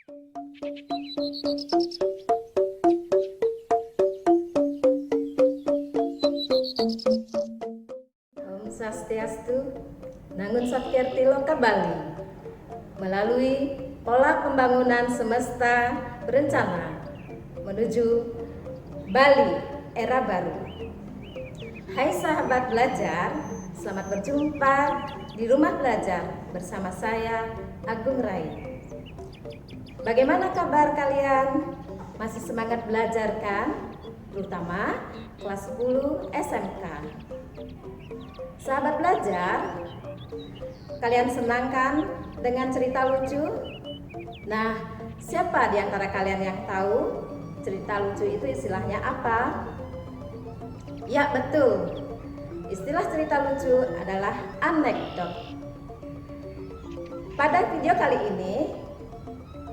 Om Swastiastu, Nangun Satkirti Loka Bali. Melalui pola pembangunan semesta berencana menuju Bali era baru. Hai sahabat belajar, selamat berjumpa di rumah belajar bersama saya Agung Rai. Bagaimana kabar kalian? Masih semangat belajar kan? Terutama kelas 10 SMK. Sahabat belajar, kalian senang kan dengan cerita lucu? Nah, siapa di antara kalian yang tahu cerita lucu itu istilahnya apa? Ya, betul. Istilah cerita lucu adalah anekdot. Pada video kali ini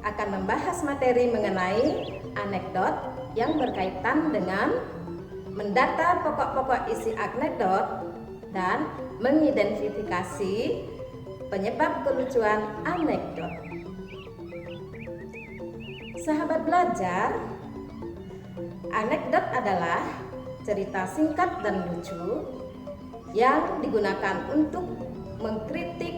akan membahas materi mengenai anekdot yang berkaitan dengan mendata pokok-pokok isi anekdot dan mengidentifikasi penyebab kelucuan anekdot. Sahabat belajar, anekdot adalah cerita singkat dan lucu yang digunakan untuk mengkritik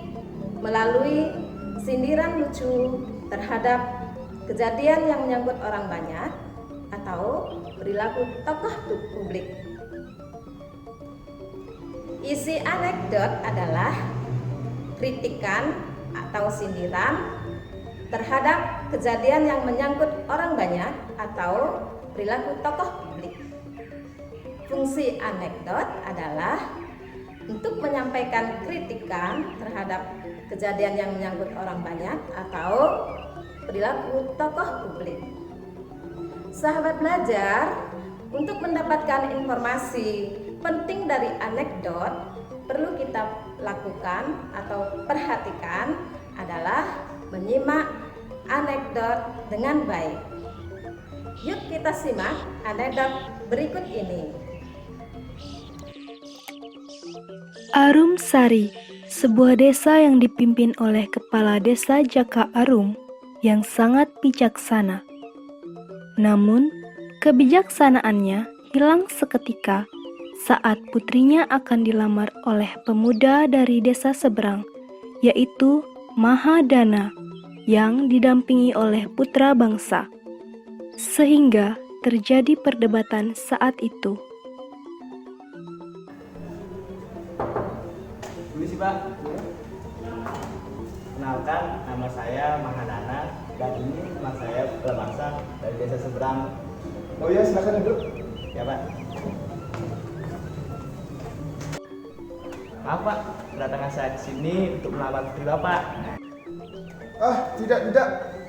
melalui sindiran lucu terhadap kejadian yang menyangkut orang banyak atau perilaku tokoh publik. Isi anekdot adalah kritikan atau sindiran terhadap kejadian yang menyangkut orang banyak atau perilaku tokoh publik. Fungsi anekdot adalah untuk menyampaikan kritikan terhadap kejadian yang menyangkut orang banyak atau perilaku tokoh publik. Sahabat belajar, untuk mendapatkan informasi penting dari anekdot, perlu kita lakukan atau perhatikan adalah menyimak anekdot dengan baik. Yuk kita simak anekdot berikut ini. Arum Sari, sebuah desa yang dipimpin oleh Kepala Desa Jaka Arum yang sangat bijaksana. Namun, kebijaksanaannya hilang seketika saat putrinya akan dilamar oleh pemuda dari desa seberang, yaitu Mahadana, yang didampingi oleh putra bangsa. Sehingga terjadi perdebatan saat itu. Permisi Pak. Kenalkan, nama saya Mahadana dan ini teman saya putra bangsa dari desa seberang. Oh iya, silakan duduk. Ya Pak. Maaf Pak, kedatangan saya ke sini untuk melamar putri Bapak. Tidak.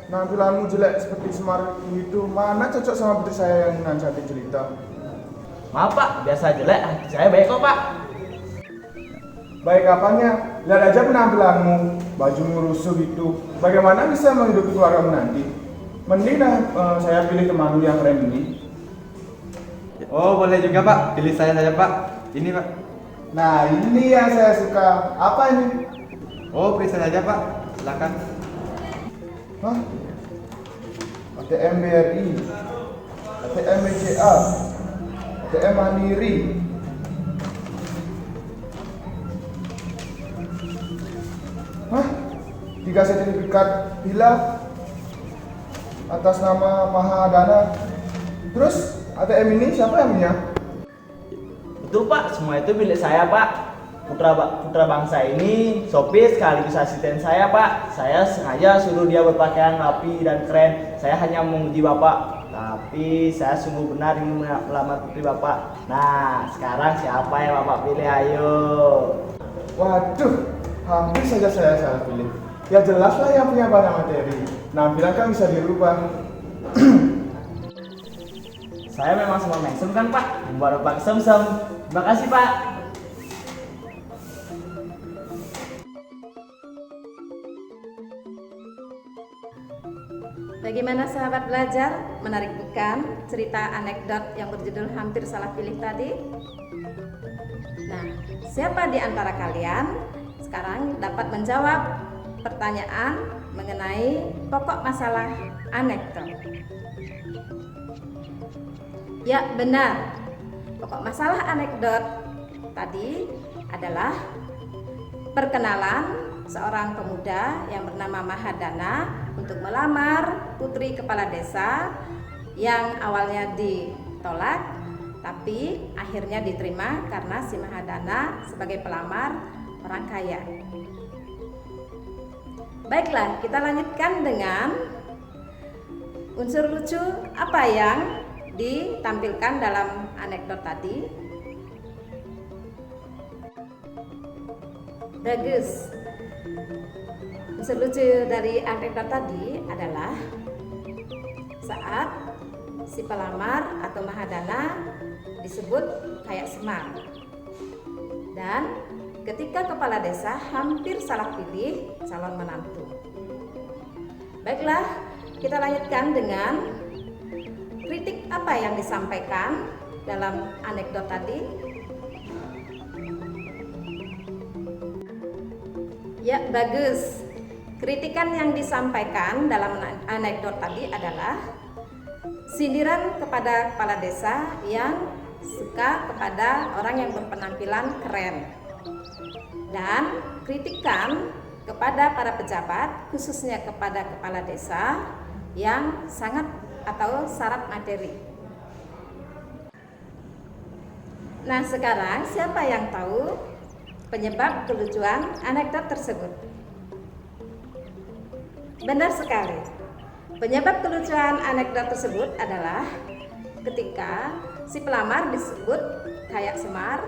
Penampilanmu jelek seperti Semar itu. Mana cocok sama putri saya yang nanti cerita. Maaf Pak, biasa jelek, saya baik kok Pak. Baik apanya? Lihat aja penampilanmu, bajumu rusuh itu. Bagaimana bisa menghidupi keluargamu nanti? Mending saya pilih temanmu yang keren ini. Oh boleh juga Pak, pilih saya saja Pak. Ini Pak. Nah ini yang saya suka. Apa ini? Oh pilih saya saja Pak, silakan. Hah? ATM BRI, ATM BCA, ATM Mandiri. Hah? 3 sertifikat hilaf atas nama Mahadana. Terus ATM ini siapa yang punya? Betul Pak, semua itu milik saya Pak. Putra bangsa ini sopir sekaligus asisten saya Pak. Saya sengaja suruh dia berpakaian rapi dan keren. Saya hanya menguji Bapak, tapi saya sungguh benar ingin melamar putri Bapak. Nah, sekarang siapa yang Bapak pilih? Ayo. Waduh, hampir saja saya salah pilih. Ya jelaslah yang punya banyak materi. Nampilan kan bisa dirubah. Saya memang semua mesem kan Pak, membuat Bapak sem-sem. Terima kasih Pak. Bagaimana sahabat belajar? Menarik bukan cerita anekdot yang berjudul hampir salah pilih tadi? Nah, siapa di antara kalian sekarang dapat menjawab pertanyaan mengenai pokok masalah anekdot. Ya, benar. Pokok masalah anekdot tadi adalah perkenalan seorang pemuda yang bernama Mahadana untuk melamar putri kepala desa yang awalnya ditolak tapi akhirnya diterima karena si Mahadana sebagai pelamar orang kaya. Baiklah, kita lanjutkan dengan unsur lucu apa yang ditampilkan dalam anekdot tadi. Bagus. Unsur lucu dari anekdot tadi adalah saat si pelamar atau Mahadana disebut kayak Semar. Dan ketika kepala desa hampir salah pilih calon menantu. Baiklah, kita lanjutkan dengan kritik apa yang disampaikan dalam anekdot tadi. Ya, bagus. Kritikan yang disampaikan dalam anekdot tadi adalah sindiran kepada kepala desa yang suka kepada orang yang berpenampilan keren. Dan kritikan kepada para pejabat, khususnya kepada kepala desa yang sangat atau syarat materi. Nah, sekarang siapa yang tahu penyebab kelucuan anekdot tersebut? Benar sekali. Penyebab kelucuan anekdot tersebut adalah ketika si pelamar disebut kayak Semar,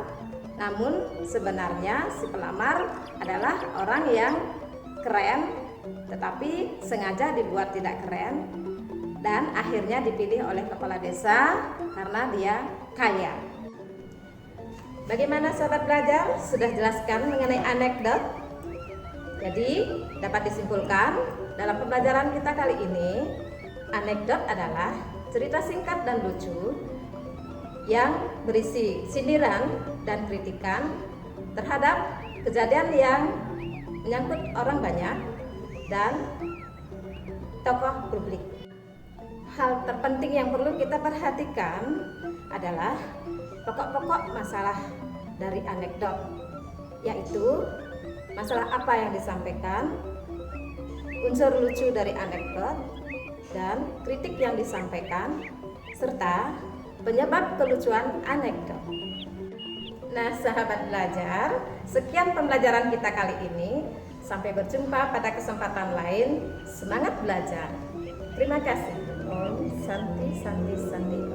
namun sebenarnya si pelamar adalah orang yang keren, tetapi sengaja dibuat tidak keren dan akhirnya dipilih oleh kepala desa karena dia kaya. Bagaimana sahabat belajar? Sudah jelaskan mengenai anekdot? Jadi dapat disimpulkan dalam pembelajaran kita kali ini, anekdot adalah cerita singkat dan lucu yang berisi sindiran dan kritikan terhadap kejadian yang menyangkut orang banyak dan tokoh publik. Hal terpenting yang perlu kita perhatikan adalah pokok-pokok masalah dari anekdot, yaitu masalah apa yang disampaikan, unsur lucu dari anekdot, dan kritik yang disampaikan, serta penyebab kelucuan anekdot. Nah, sahabat belajar, sekian pembelajaran kita kali ini. Sampai berjumpa pada kesempatan lain. Semangat belajar. Terima kasih. Om Santi Santi Santi.